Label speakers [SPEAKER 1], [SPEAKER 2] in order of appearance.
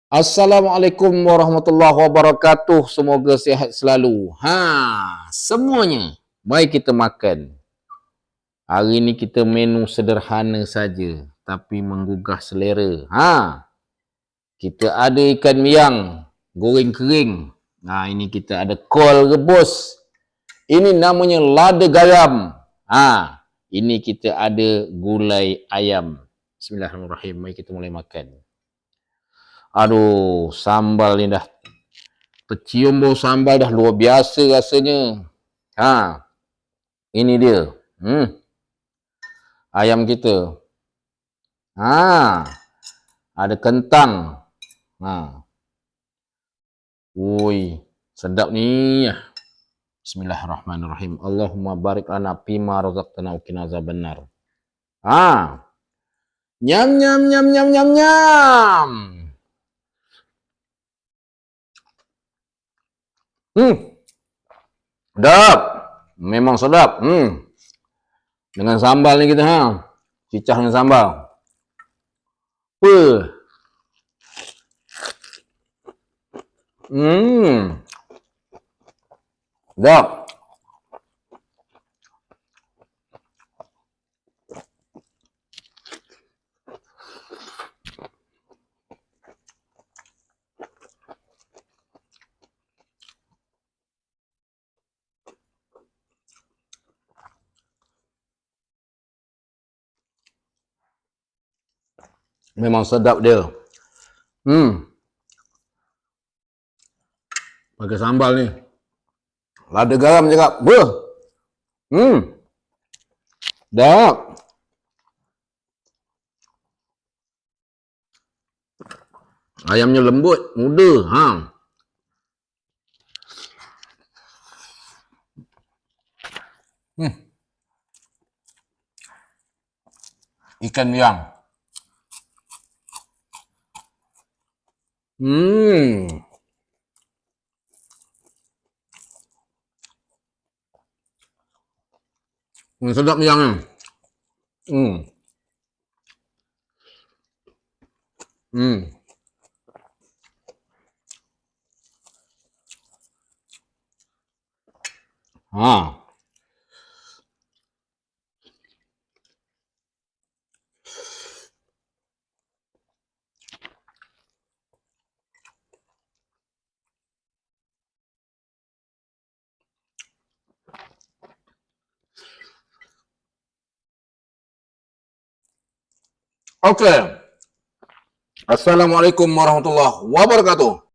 [SPEAKER 1] Assalamualaikum warahmatullahi wabarakatuh. Semoga sihat selalu. Semuanya. Mari kita makan. Hari ni kita menu sederhana saja, tapi menggugah selera. Kita ada ikan miang, goreng kering. Ini kita ada kol rebus. Ini namanya lada garam. Ini kita ada gulai ayam. Bismillahirrahmanirrahim. Mari kita mulai makan. Aduh, sambal ni dah tercium bau sambal dah luar biasa rasanya. Ini dia. Ayam kita. Ada kentang. Ui, sedap ni. Bismillahirrahmanirrahim. Allahumma barik lana fima razaqtana wa qina azabannar. Nyam nyam nyam nyam nyam nyam. Sedap. Memang sedap. Dengan sambal ni kita cicah dengan sambal. Sedap. Memang sedap dia. Pakai sambal ni. Lada garam cakap. Sedap. Ayamnya lembut, muda. Ikan miang. Sedap miangnya. Okey. Assalamualaikum warahmatullahi wabarakatuh.